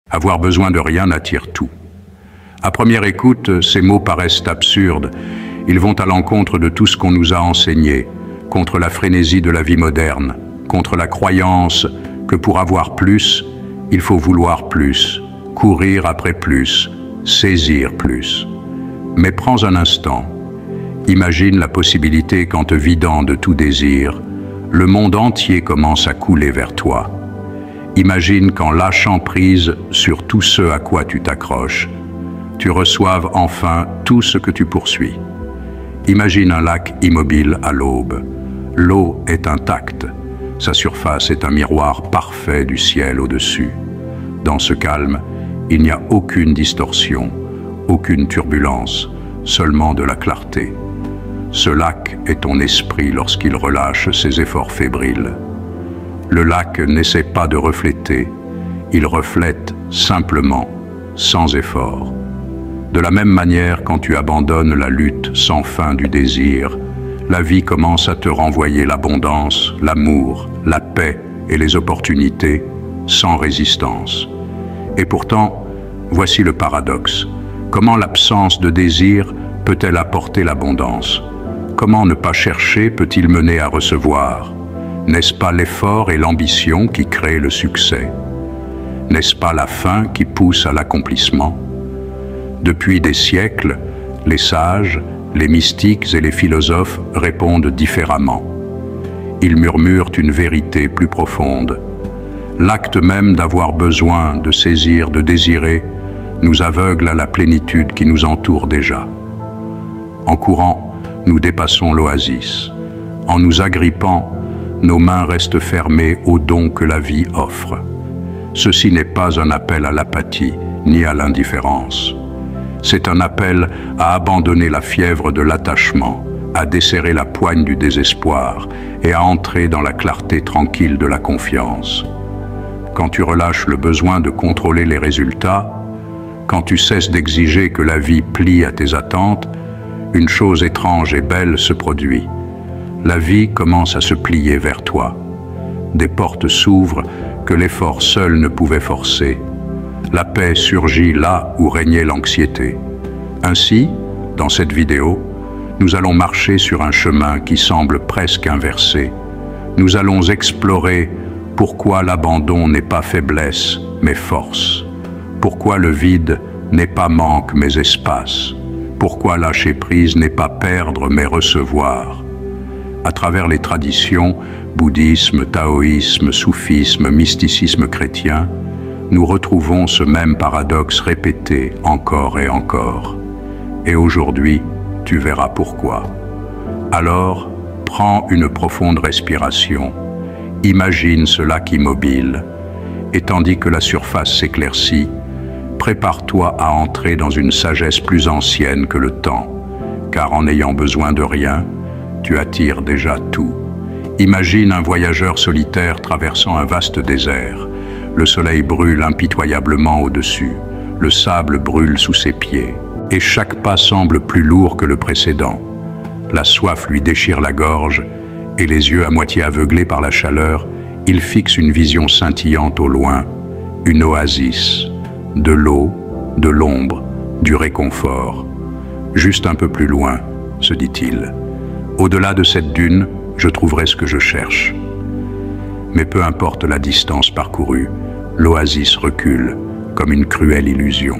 Avoir besoin de rien attire tout. À première écoute, ces mots paraissent absurdes. Ils vont à l'encontre de tout ce qu'on nous a enseigné, contre la frénésie de la vie moderne, contre la croyance que pour avoir plus, il faut vouloir plus, courir après plus, saisir plus. Mais prends un instant. Imagine la possibilité qu'en te vidant de tout désir, le monde entier commence à couler vers toi. Imagine qu'en lâchant prise sur tout ce à quoi tu t'accroches, tu reçoives enfin tout ce que tu poursuis. Imagine un lac immobile à l'aube. L'eau est intacte. Sa surface est un miroir parfait du ciel au-dessus. Dans ce calme, il n'y a aucune distorsion, aucune turbulence, seulement de la clarté. Ce lac est ton esprit lorsqu'il relâche ses efforts fébriles. Le lac n'essaie pas de refléter, il reflète simplement, sans effort. De la même manière, quand tu abandonnes la lutte sans fin du désir, la vie commence à te renvoyer l'abondance, l'amour, la paix et les opportunités sans résistance. Et pourtant, voici le paradoxe. Comment l'absence de désir peut-elle apporter l'abondance? Comment ne pas chercher peut-il mener à recevoir? N'est-ce pas l'effort et l'ambition qui créent le succès? N'est-ce pas la faim qui pousse à l'accomplissement? Depuis des siècles, les sages, les mystiques et les philosophes répondent différemment. Ils murmurent une vérité plus profonde. L'acte même d'avoir besoin, de saisir, de désirer, nous aveugle à la plénitude qui nous entoure déjà. En courant, nous dépassons l'oasis. En nous agrippant, nos mains restent fermées aux dons que la vie offre. Ceci n'est pas un appel à l'apathie, ni à l'indifférence. C'est un appel à abandonner la fièvre de l'attachement, à desserrer la poigne du désespoir et à entrer dans la clarté tranquille de la confiance. Quand tu relâches le besoin de contrôler les résultats, quand tu cesses d'exiger que la vie plie à tes attentes, une chose étrange et belle se produit. La vie commence à se plier vers toi. Des portes s'ouvrent que l'effort seul ne pouvait forcer. La paix surgit là où régnait l'anxiété. Ainsi, dans cette vidéo, nous allons marcher sur un chemin qui semble presque inversé. Nous allons explorer pourquoi l'abandon n'est pas faiblesse, mais force. Pourquoi le vide n'est pas manque, mais espace. Pourquoi lâcher prise n'est pas perdre, mais recevoir. À travers les traditions, bouddhisme, taoïsme, soufisme, mysticisme chrétien, nous retrouvons ce même paradoxe répété encore et encore. Et aujourd'hui, tu verras pourquoi. Alors, prends une profonde respiration, imagine ce lac immobile, et tandis que la surface s'éclaircit, prépare-toi à entrer dans une sagesse plus ancienne que le temps, car en n'ayant besoin de rien, tu attires déjà tout. Imagine un voyageur solitaire traversant un vaste désert. Le soleil brûle impitoyablement au-dessus, le sable brûle sous ses pieds, et chaque pas semble plus lourd que le précédent. La soif lui déchire la gorge, et les yeux à moitié aveuglés par la chaleur, il fixe une vision scintillante au loin, une oasis, de l'eau, de l'ombre, du réconfort. Juste un peu plus loin, se dit-il. Au-delà de cette dune, je trouverai ce que je cherche. Mais peu importe la distance parcourue, l'oasis recule, comme une cruelle illusion.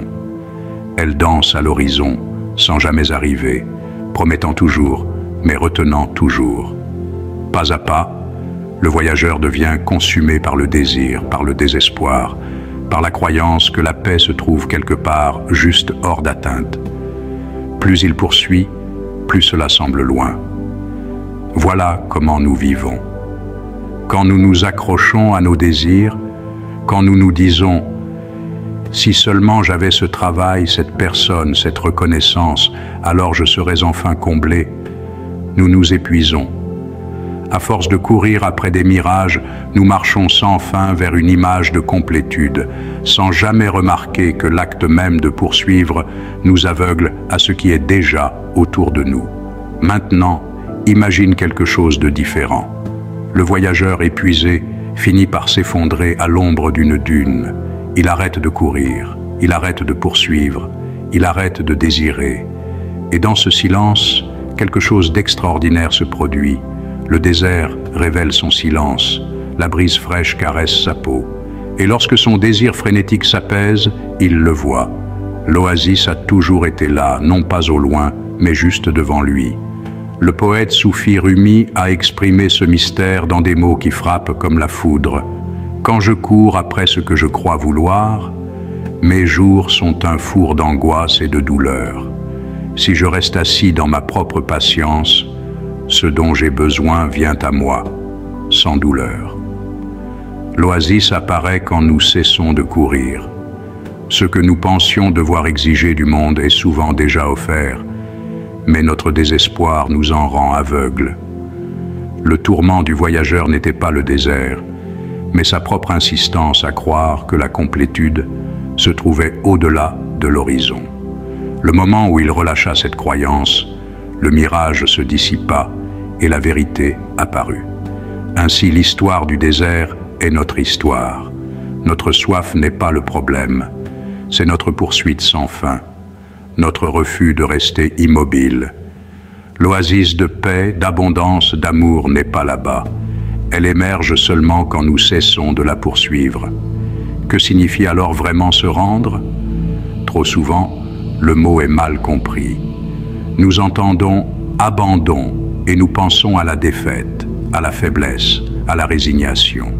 Elle danse à l'horizon, sans jamais arriver, promettant toujours, mais retenant toujours. Pas à pas, le voyageur devient consumé par le désir, par le désespoir, par la croyance que la paix se trouve quelque part juste hors d'atteinte. Plus il poursuit, plus cela semble loin. Voilà comment nous vivons. Quand nous nous accrochons à nos désirs, quand nous nous disons « Si seulement j'avais ce travail, cette personne, cette reconnaissance, alors je serais enfin comblé », nous nous épuisons. À force de courir après des mirages, nous marchons sans fin vers une image de complétude, sans jamais remarquer que l'acte même de poursuivre nous aveugle à ce qui est déjà autour de nous. Maintenant, imagine quelque chose de différent. Le voyageur épuisé finit par s'effondrer à l'ombre d'une dune. Il arrête de courir, il arrête de poursuivre, il arrête de désirer. Et dans ce silence, quelque chose d'extraordinaire se produit. Le désert révèle son silence, la brise fraîche caresse sa peau. Et lorsque son désir frénétique s'apaise, il le voit. L'oasis a toujours été là, non pas au loin, mais juste devant lui. Le poète soufi Rumi a exprimé ce mystère dans des mots qui frappent comme la foudre. Quand je cours après ce que je crois vouloir, mes jours sont un four d'angoisse et de douleur. Si je reste assis dans ma propre patience, ce dont j'ai besoin vient à moi, sans douleur. L'oasis apparaît quand nous cessons de courir. Ce que nous pensions devoir exiger du monde est souvent déjà offert, mais notre désespoir nous en rend aveugles. Le tourment du voyageur n'était pas le désert, mais sa propre insistance à croire que la complétude se trouvait au-delà de l'horizon. Le moment où il relâcha cette croyance, le mirage se dissipa et la vérité apparut. Ainsi, l'histoire du désert est notre histoire. Notre soif n'est pas le problème, c'est notre poursuite sans fin, notre refus de rester immobile. L'oasis de paix, d'abondance, d'amour n'est pas là-bas. Elle émerge seulement quand nous cessons de la poursuivre. Que signifie alors vraiment se rendre? Trop souvent, le mot est mal compris. Nous entendons « abandon » et nous pensons à la défaite, à la faiblesse, à la résignation.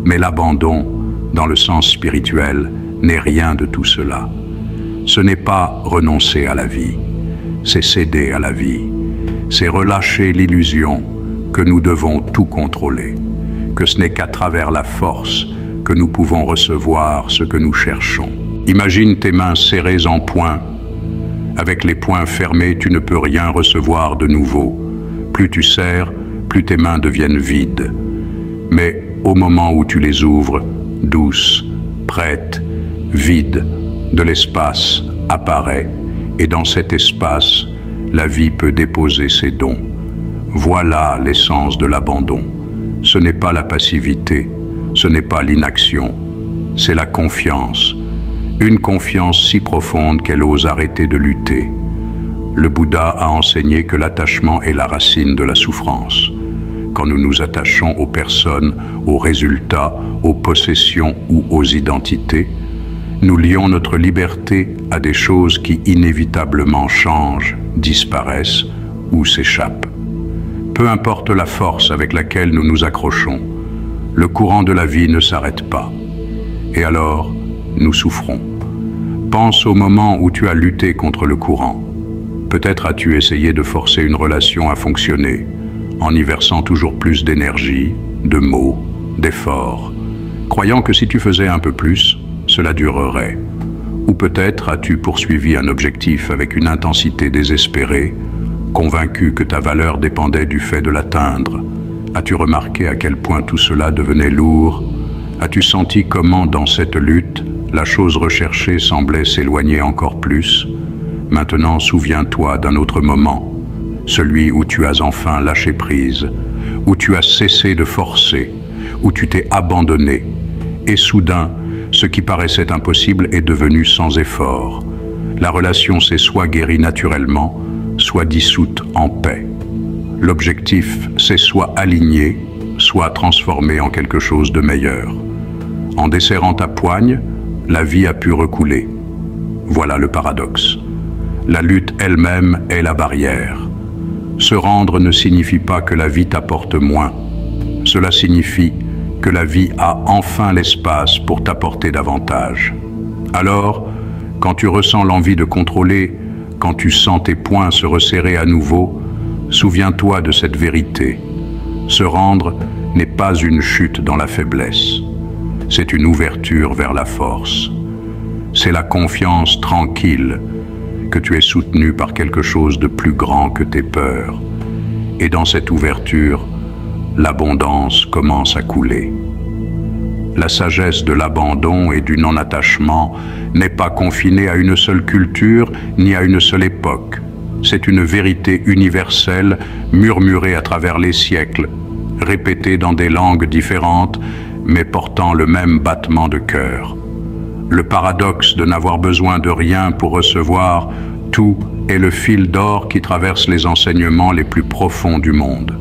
Mais l'abandon, dans le sens spirituel, n'est rien de tout cela. Ce n'est pas renoncer à la vie, c'est céder à la vie. C'est relâcher l'illusion que nous devons tout contrôler, que ce n'est qu'à travers la force que nous pouvons recevoir ce que nous cherchons. Imagine tes mains serrées en poing. Avec les poings fermés, tu ne peux rien recevoir de nouveau. Plus tu serres, plus tes mains deviennent vides. Mais au moment où tu les ouvres, douces, prêtes, vides, de l'espace apparaît, et dans cet espace, la vie peut déposer ses dons. Voilà l'essence de l'abandon. Ce n'est pas la passivité, ce n'est pas l'inaction, c'est la confiance. Une confiance si profonde qu'elle ose arrêter de lutter. Le Bouddha a enseigné que l'attachement est la racine de la souffrance. Quand nous nous attachons aux personnes, aux résultats, aux possessions ou aux identités, nous lions notre liberté à des choses qui inévitablement changent, disparaissent ou s'échappent. Peu importe la force avec laquelle nous nous accrochons, le courant de la vie ne s'arrête pas. Et alors, nous souffrons. Pense au moment où tu as lutté contre le courant. Peut-être as-tu essayé de forcer une relation à fonctionner, en y versant toujours plus d'énergie, de mots, d'efforts, croyant que si tu faisais un peu plus, cela durerait. Ou peut-être as-tu poursuivi un objectif avec une intensité désespérée, convaincu que ta valeur dépendait du fait de l'atteindre. As-tu remarqué à quel point tout cela devenait lourd? As-tu senti comment, dans cette lutte, la chose recherchée semblait s'éloigner encore plus? Maintenant, souviens-toi d'un autre moment, celui où tu as enfin lâché prise, où tu as cessé de forcer, où tu t'es abandonné, et soudain, ce qui paraissait impossible est devenu sans effort. La relation s'est soit guérie naturellement, soit dissoute en paix. L'objectif s'est soit aligné, soit transformé en quelque chose de meilleur. En desserrant ta poigne, la vie a pu recouler. Voilà le paradoxe. La lutte elle-même est la barrière. Se rendre ne signifie pas que la vie t'apporte moins. Cela signifie que la vie a enfin l'espace pour t'apporter davantage. Alors, quand tu ressens l'envie de contrôler, quand tu sens tes poings se resserrer à nouveau, souviens-toi de cette vérité. Se rendre n'est pas une chute dans la faiblesse. C'est une ouverture vers la force. C'est la confiance tranquille que tu es soutenu par quelque chose de plus grand que tes peurs. Et dans cette ouverture, l'abondance commence à couler. La sagesse de l'abandon et du non-attachement n'est pas confinée à une seule culture ni à une seule époque. C'est une vérité universelle murmurée à travers les siècles, répétée dans des langues différentes, mais portant le même battement de cœur. Le paradoxe de n'avoir besoin de rien pour recevoir tout est le fil d'or qui traverse les enseignements les plus profonds du monde.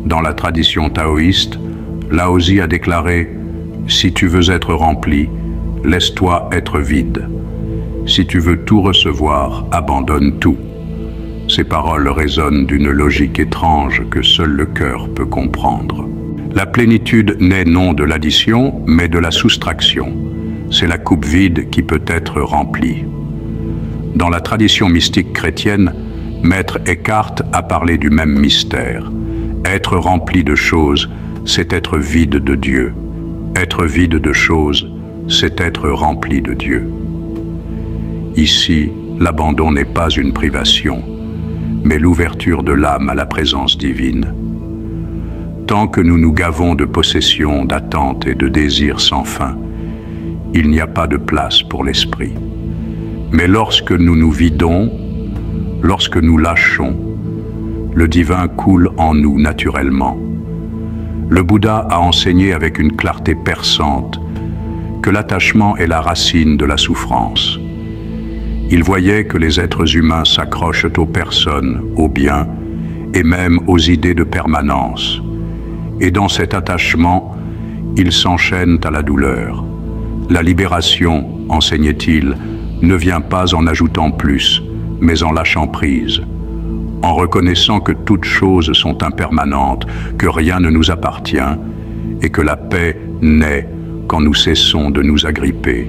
Dans la tradition taoïste, Laozi a déclaré « Si tu veux être rempli, laisse-toi être vide. Si tu veux tout recevoir, abandonne tout. » Ces paroles résonnent d'une logique étrange que seul le cœur peut comprendre. La plénitude n'est non de l'addition, mais de la soustraction. C'est la coupe vide qui peut être remplie. Dans la tradition mystique chrétienne, Maître Eckhart a parlé du même mystère. Être rempli de choses, c'est être vide de Dieu. Être vide de choses, c'est être rempli de Dieu. Ici, l'abandon n'est pas une privation, mais l'ouverture de l'âme à la présence divine. Tant que nous nous gavons de possessions, d'attentes et de désirs sans fin, il n'y a pas de place pour l'esprit. Mais lorsque nous nous vidons, lorsque nous lâchons, le divin coule en nous naturellement. Le Bouddha a enseigné avec une clarté perçante que l'attachement est la racine de la souffrance. Il voyait que les êtres humains s'accrochent aux personnes, aux biens et même aux idées de permanence. Et dans cet attachement, ils s'enchaînent à la douleur. La libération, enseignait-il, ne vient pas en ajoutant plus, mais en lâchant prise, en reconnaissant que toutes choses sont impermanentes, que rien ne nous appartient, et que la paix naît quand nous cessons de nous agripper.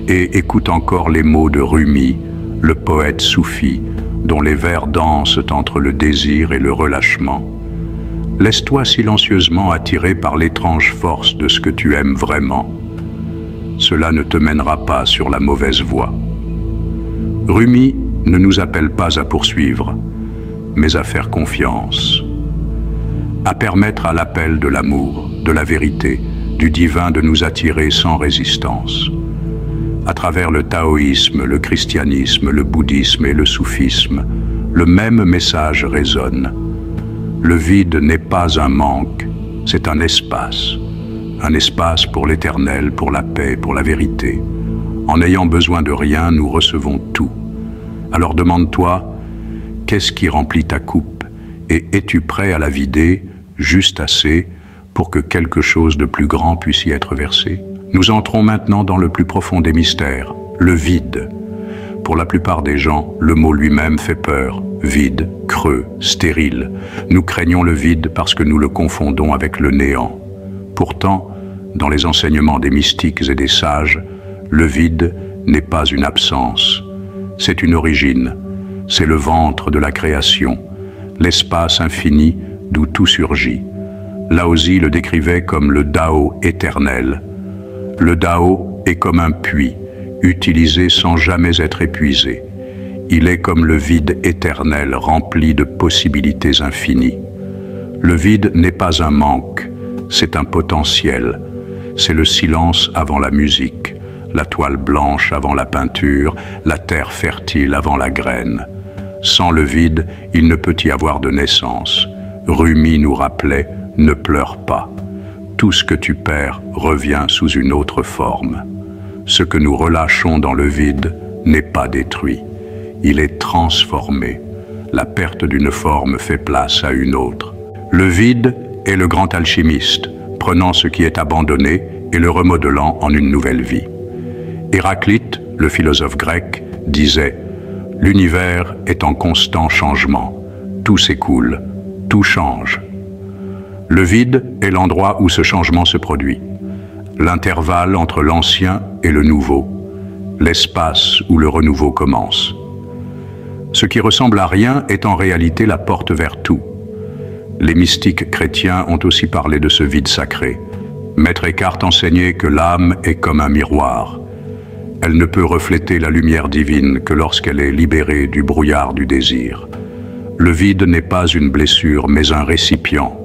Et écoute encore les mots de Rumi, le poète soufi, dont les vers dansent entre le désir et le relâchement. Laisse-toi silencieusement attirer par l'étrange force de ce que tu aimes vraiment. Cela ne te mènera pas sur la mauvaise voie. Rumi ne nous appelle pas à poursuivre, mais à faire confiance, à permettre à l'appel de l'amour, de la vérité, du divin de nous attirer sans résistance. À travers le taoïsme, le christianisme, le bouddhisme et le soufisme, le même message résonne. Le vide n'est pas un manque, c'est un espace pour l'éternel, pour la paix, pour la vérité. En n'ayant besoin de rien, nous recevons tout. Alors demande-toi, qu'est-ce qui remplit ta coupe? Et es-tu prêt à la vider, juste assez, pour que quelque chose de plus grand puisse y être versé? Nous entrons maintenant dans le plus profond des mystères, le vide. Pour la plupart des gens, le mot lui-même fait peur. Vide, creux, stérile. Nous craignons le vide parce que nous le confondons avec le néant. Pourtant, dans les enseignements des mystiques et des sages, le vide n'est pas une absence, c'est une origine, c'est le ventre de la création, l'espace infini d'où tout surgit. Laozi le décrivait comme le Dao éternel. Le Dao est comme un puits, utilisé sans jamais être épuisé. Il est comme le vide éternel, rempli de possibilités infinies. Le vide n'est pas un manque, c'est un potentiel. C'est le silence avant la musique, la toile blanche avant la peinture, la terre fertile avant la graine. Sans le vide, il ne peut y avoir de naissance. Rumi nous rappelait « Ne pleure pas. Tout ce que tu perds revient sous une autre forme. Ce que nous relâchons dans le vide n'est pas détruit. Il est transformé. La perte d'une forme fait place à une autre. Le vide est le grand alchimiste, prenant ce qui est abandonné et le remodelant en une nouvelle vie. Héraclite, le philosophe grec, disait « L'univers est en constant changement. Tout s'écoule, tout change. » Le vide est l'endroit où ce changement se produit. L'intervalle entre l'ancien et le nouveau. L'espace où le renouveau commence. Ce qui ressemble à rien est en réalité la porte vers tout. Les mystiques chrétiens ont aussi parlé de ce vide sacré. Maître Eckhart enseignait que l'âme est comme un miroir. Elle ne peut refléter la lumière divine que lorsqu'elle est libérée du brouillard du désir. Le vide n'est pas une blessure, mais un récipient.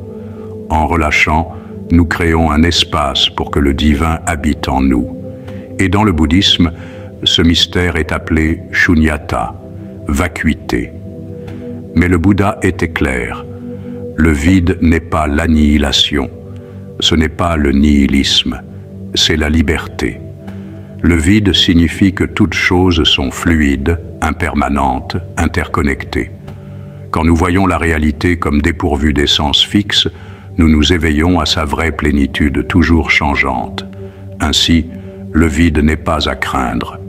En relâchant, nous créons un espace pour que le divin habite en nous. Et dans le bouddhisme, ce mystère est appelé shunyata, vacuité. Mais le Bouddha était clair. Le vide n'est pas l'annihilation. Ce n'est pas le nihilisme, c'est la liberté. Le vide signifie que toutes choses sont fluides, impermanentes, interconnectées. Quand nous voyons la réalité comme dépourvue d'essence fixe, nous nous éveillons à sa vraie plénitude toujours changeante. Ainsi, le vide n'est pas à craindre,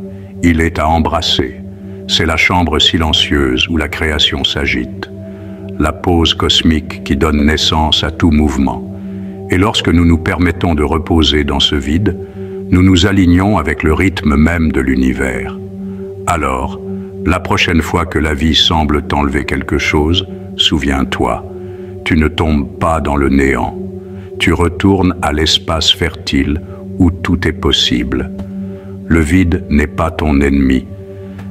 il est à embrasser. C'est la chambre silencieuse où la création s'agite, la pause cosmique qui donne naissance à tout mouvement. Et lorsque nous nous permettons de reposer dans ce vide, nous nous alignons avec le rythme même de l'univers. Alors, la prochaine fois que la vie semble t'enlever quelque chose, souviens-toi, tu ne tombes pas dans le néant. Tu retournes à l'espace fertile où tout est possible. Le vide n'est pas ton ennemi,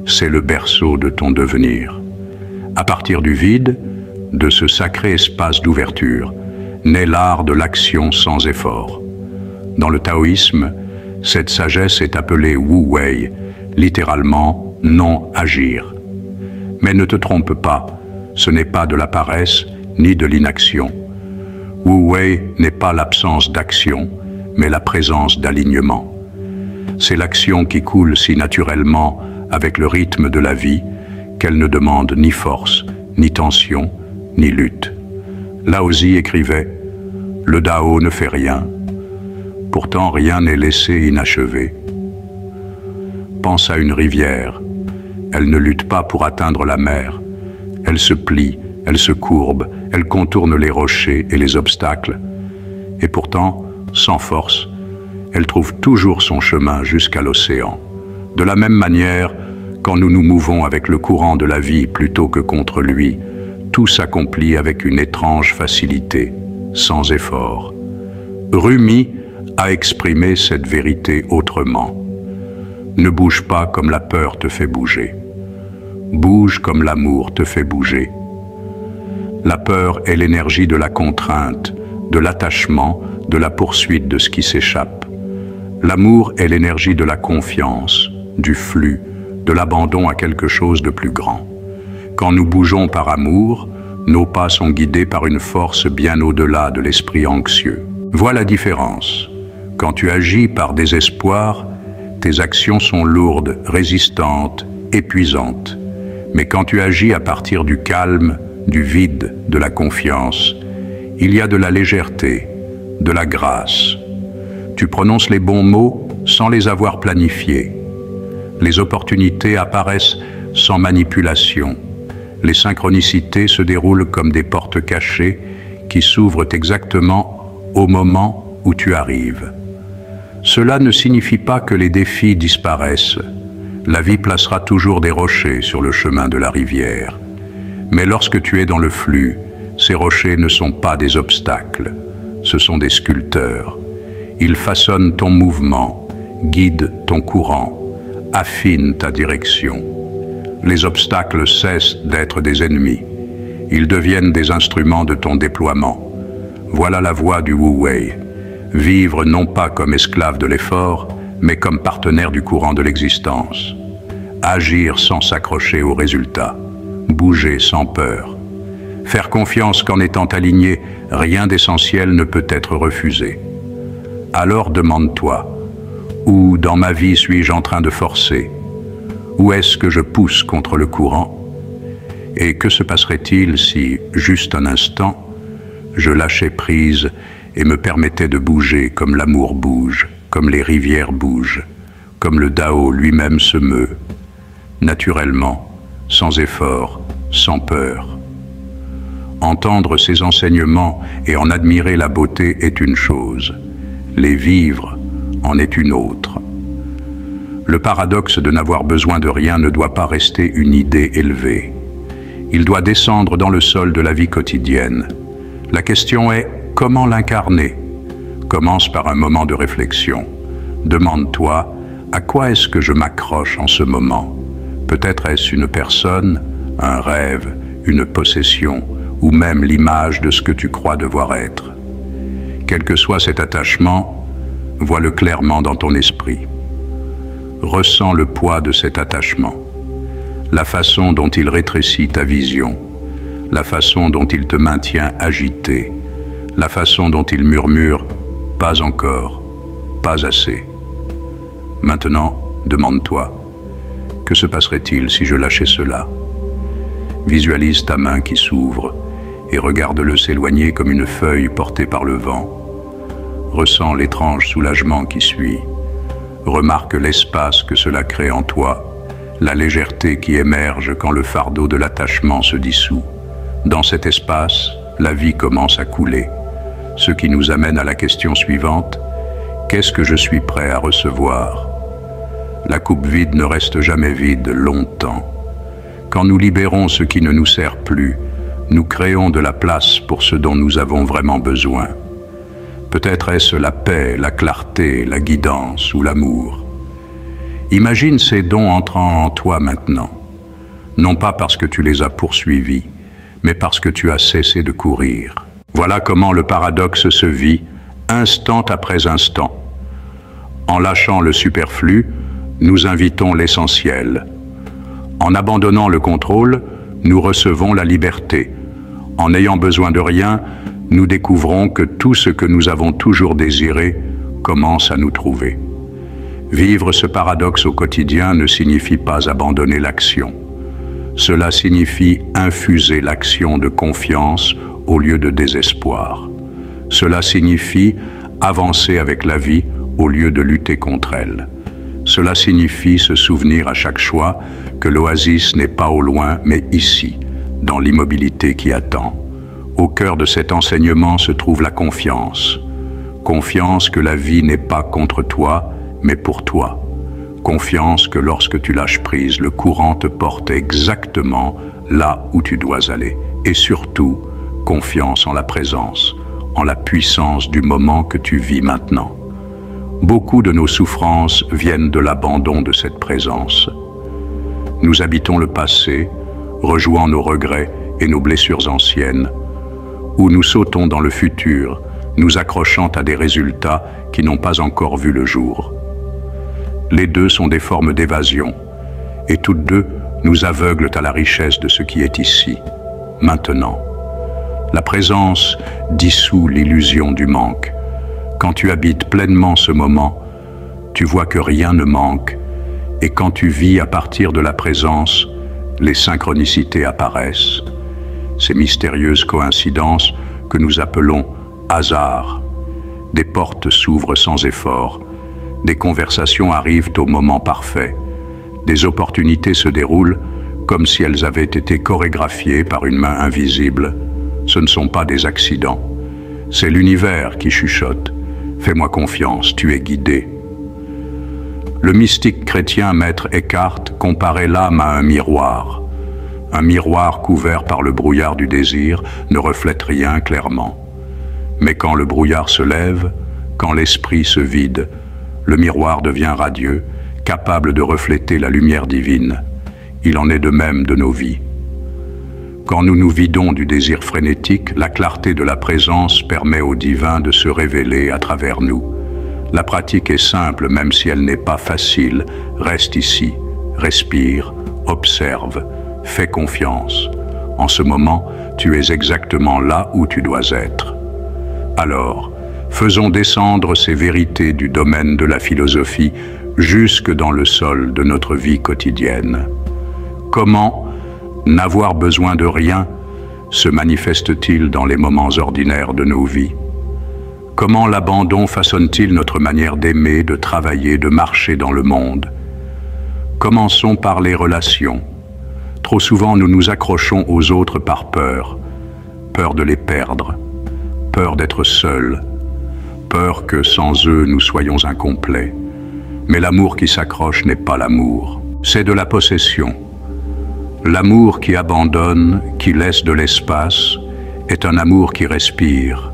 c'est le berceau de ton devenir. À partir du vide, de ce sacré espace d'ouverture, naît l'art de l'action sans effort. Dans le taoïsme, cette sagesse est appelée Wu Wei, littéralement non agir. Mais ne te trompe pas, ce n'est pas de la paresse ni de l'inaction. Wu Wei n'est pas l'absence d'action, mais la présence d'alignement. C'est l'action qui coule si naturellement avec le rythme de la vie qu'elle ne demande ni force, ni tension, ni lutte. Laozi écrivait « Le Dao ne fait rien, pourtant rien n'est laissé inachevé. Pense à une rivière, elle ne lutte pas pour atteindre la mer, elle se plie, elle se courbe, elle contourne les rochers et les obstacles, et pourtant, sans force, elle trouve toujours son chemin jusqu'à l'océan. De la même manière, quand nous nous mouvons avec le courant de la vie plutôt que contre lui, tout s'accomplit avec une étrange facilité, sans effort. Rumi a exprimé cette vérité autrement. Ne bouge pas comme la peur te fait bouger. Bouge comme l'amour te fait bouger. La peur est l'énergie de la contrainte, de l'attachement, de la poursuite de ce qui s'échappe. L'amour est l'énergie de la confiance, du flux, de l'abandon à quelque chose de plus grand. Quand nous bougeons par amour, nos pas sont guidés par une force bien au-delà de l'esprit anxieux. Vois la différence. Quand tu agis par désespoir, tes actions sont lourdes, résistantes, épuisantes. Mais quand tu agis à partir du calme, du vide, de la confiance, il y a de la légèreté, de la grâce. Tu prononces les bons mots sans les avoir planifiés. Les opportunités apparaissent sans manipulation. Les synchronicités se déroulent comme des portes cachées qui s'ouvrent exactement au moment où tu arrives. Cela ne signifie pas que les défis disparaissent. La vie placera toujours des rochers sur le chemin de la rivière. Mais lorsque tu es dans le flux, ces rochers ne sont pas des obstacles, ce sont des sculpteurs. Ils façonnent ton mouvement, guident ton courant, affinent ta direction. Les obstacles cessent d'être des ennemis. Ils deviennent des instruments de ton déploiement. Voilà la voie du Wu Wei. Vivre non pas comme esclave de l'effort, mais comme partenaire du courant de l'existence. Agir sans s'accrocher aux résultats. Bouger sans peur. Faire confiance qu'en étant aligné, rien d'essentiel ne peut être refusé. Alors demande-toi, où dans ma vie suis-je en train de forcer? Où est-ce que je pousse contre le courant? Et que se passerait-il si, juste un instant, je lâchais prise et me permettais de bouger comme l'amour bouge, comme les rivières bougent, comme le Dao lui-même se meut, naturellement, sans effort, sans peur. Entendre ces enseignements et en admirer la beauté est une chose, les vivre en est une autre. Le paradoxe de n'avoir besoin de rien ne doit pas rester une idée élevée. Il doit descendre dans le sol de la vie quotidienne. La question est comment l'incarner? Commence par un moment de réflexion. Demande-toi, à quoi est-ce que je m'accroche en ce moment? Peut-être est-ce une personne, un rêve, une possession, ou même l'image de ce que tu crois devoir être. Quel que soit cet attachement, vois-le clairement dans ton esprit. Ressens le poids de cet attachement, la façon dont il rétrécit ta vision, la façon dont il te maintient agité, la façon dont il murmure « pas encore, pas assez ». Maintenant, demande-toi, que se passerait-il si je lâchais cela? Visualise ta main qui s'ouvre et regarde-le s'éloigner comme une feuille portée par le vent. Ressens l'étrange soulagement qui suit. Remarque l'espace que cela crée en toi, la légèreté qui émerge quand le fardeau de l'attachement se dissout. Dans cet espace, la vie commence à couler. Ce qui nous amène à la question suivante: qu'est-ce que je suis prêt à recevoir? La coupe vide ne reste jamais vide longtemps. Quand nous libérons ce qui ne nous sert plus, nous créons de la place pour ce dont nous avons vraiment besoin. Peut-être est-ce la paix, la clarté, la guidance ou l'amour. Imagine ces dons entrant en toi maintenant, non pas parce que tu les as poursuivis, mais parce que tu as cessé de courir. Voilà comment le paradoxe se vit, instant après instant. En lâchant le superflu, nous invitons l'essentiel. En abandonnant le contrôle, nous recevons la liberté. En n'ayant besoin de rien, nous découvrons que tout ce que nous avons toujours désiré commence à nous trouver. Vivre ce paradoxe au quotidien ne signifie pas abandonner l'action. Cela signifie infuser l'action de confiance au lieu de désespoir. Cela signifie avancer avec la vie au lieu de lutter contre elle. Cela signifie se souvenir à chaque choix que l'oasis n'est pas au loin, mais ici, dans l'immobilité qui attend. Au cœur de cet enseignement se trouve la confiance. Confiance que la vie n'est pas contre toi, mais pour toi. Confiance que lorsque tu lâches prise, le courant te porte exactement là où tu dois aller. Et surtout, confiance en la présence, en la puissance du moment que tu vis maintenant. Beaucoup de nos souffrances viennent de l'abandon de cette présence. Nous habitons le passé, rejouant nos regrets et nos blessures anciennes, ou nous sautons dans le futur, nous accrochant à des résultats qui n'ont pas encore vu le jour. Les deux sont des formes d'évasion, et toutes deux nous aveuglent à la richesse de ce qui est ici, maintenant. La présence dissout l'illusion du manque. Quand tu habites pleinement ce moment, tu vois que rien ne manque, et quand tu vis à partir de la présence, les synchronicités apparaissent. Ces mystérieuses coïncidences que nous appelons hasard. Des portes s'ouvrent sans effort, des conversations arrivent au moment parfait, des opportunités se déroulent comme si elles avaient été chorégraphiées par une main invisible. Ce ne sont pas des accidents, c'est l'univers qui chuchote. Fais-moi confiance, tu es guidé. Le mystique chrétien Maître Eckhart comparait l'âme à un miroir. Un miroir couvert par le brouillard du désir ne reflète rien clairement. Mais quand le brouillard se lève, quand l'esprit se vide, le miroir devient radieux, capable de refléter la lumière divine. Il en est de même de nos vies. Quand nous nous vidons du désir frénétique, la clarté de la présence permet au divin de se révéler à travers nous. La pratique est simple, même si elle n'est pas facile. Reste ici, respire, observe, fais confiance. En ce moment, tu es exactement là où tu dois être. Alors, faisons descendre ces vérités du domaine de la philosophie jusque dans le sol de notre vie quotidienne. Comment n'avoir besoin de rien se manifeste-t-il dans les moments ordinaires de nos vies? Comment l'abandon façonne-t-il notre manière d'aimer, de travailler, de marcher dans le monde? Commençons par les relations. Trop souvent, nous nous accrochons aux autres par peur. Peur de les perdre, peur d'être seuls, peur que sans eux, nous soyons incomplets. Mais l'amour qui s'accroche n'est pas l'amour, c'est de la possession. L'amour qui abandonne, qui laisse de l'espace, est un amour qui respire.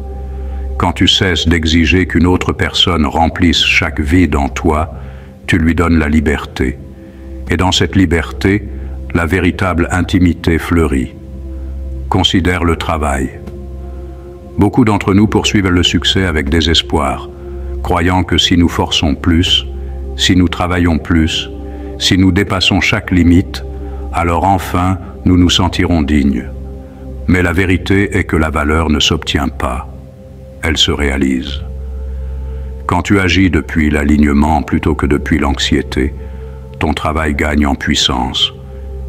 Quand tu cesses d'exiger qu'une autre personne remplisse chaque vide en toi, tu lui donnes la liberté. Et dans cette liberté, la véritable intimité fleurit. Considère le travail. Beaucoup d'entre nous poursuivent le succès avec désespoir, croyant que si nous forçons plus, si nous travaillons plus, si nous dépassons chaque limite, alors enfin nous nous sentirons dignes. Mais la vérité est que la valeur ne s'obtient pas, elle se réalise. Quand tu agis depuis l'alignement plutôt que depuis l'anxiété, ton travail gagne en puissance.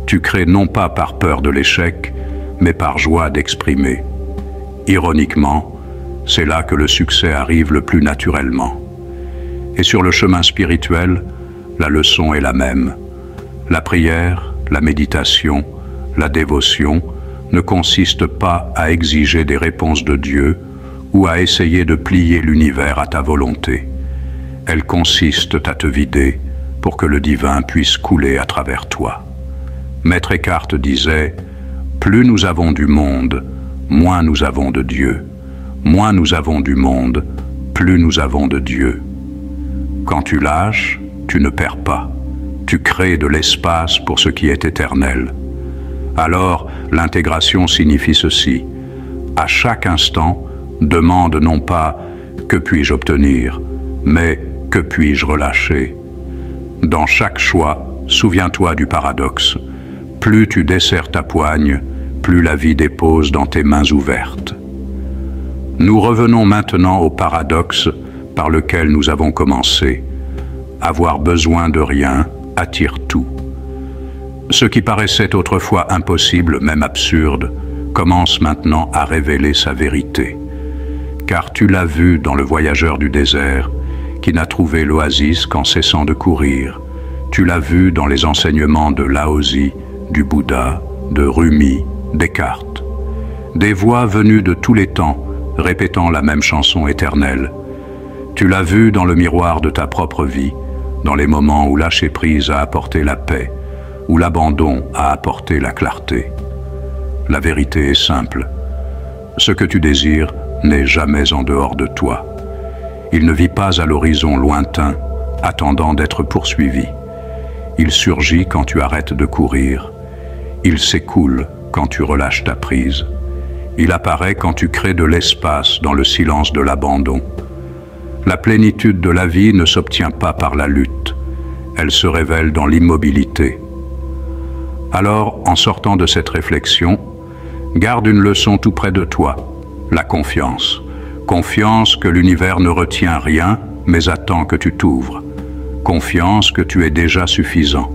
Tu crées non pas par peur de l'échec, mais par joie d'exprimer. Ironiquement, c'est là que le succès arrive le plus naturellement. Et sur le chemin spirituel, la leçon est la même. La prière, la méditation, la dévotion ne consistent pas à exiger des réponses de Dieu ou à essayer de plier l'univers à ta volonté. Elles consistent à te vider pour que le divin puisse couler à travers toi. Maître Eckhart disait « Plus nous avons du monde, moins nous avons de Dieu. Moins nous avons du monde, plus nous avons de Dieu. » Quand tu lâches, tu ne perds pas. Tu crées de l'espace pour ce qui est éternel. Alors, l'intégration signifie ceci. À chaque instant, demande non pas « que puis-je obtenir ?» mais « que puis-je relâcher ?» Dans chaque choix, souviens-toi du paradoxe. Plus tu desserres ta poigne, plus la vie dépose dans tes mains ouvertes. Nous revenons maintenant au paradoxe par lequel nous avons commencé. Avoir besoin de rien attire tout. Ce qui paraissait autrefois impossible, même absurde, commence maintenant à révéler sa vérité. Car tu l'as vu dans le voyageur du désert, qui n'a trouvé l'oasis qu'en cessant de courir. Tu l'as vu dans les enseignements de Laozi, du Bouddha, de Rumi, Descartes. Des voix venues de tous les temps, répétant la même chanson éternelle. Tu l'as vu dans le miroir de ta propre vie, dans les moments où lâcher prise a apporté la paix, où l'abandon a apporté la clarté. La vérité est simple. Ce que tu désires n'est jamais en dehors de toi. Il ne vit pas à l'horizon lointain, attendant d'être poursuivi. Il surgit quand tu arrêtes de courir. Il s'écoule quand tu relâches ta prise. Il apparaît quand tu crées de l'espace dans le silence de l'abandon. La plénitude de la vie ne s'obtient pas par la lutte. Elle se révèle dans l'immobilité. Alors, en sortant de cette réflexion, garde une leçon tout près de toi, la confiance. Confiance que l'univers ne retient rien, mais attend que tu t'ouvres. Confiance que tu es déjà suffisant.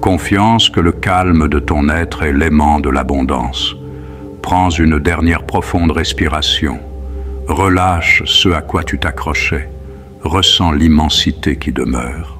Confiance que le calme de ton être est l'aimant de l'abondance. Prends une dernière profonde respiration. Relâche ce à quoi tu t'accrochais. Ressens l'immensité qui demeure.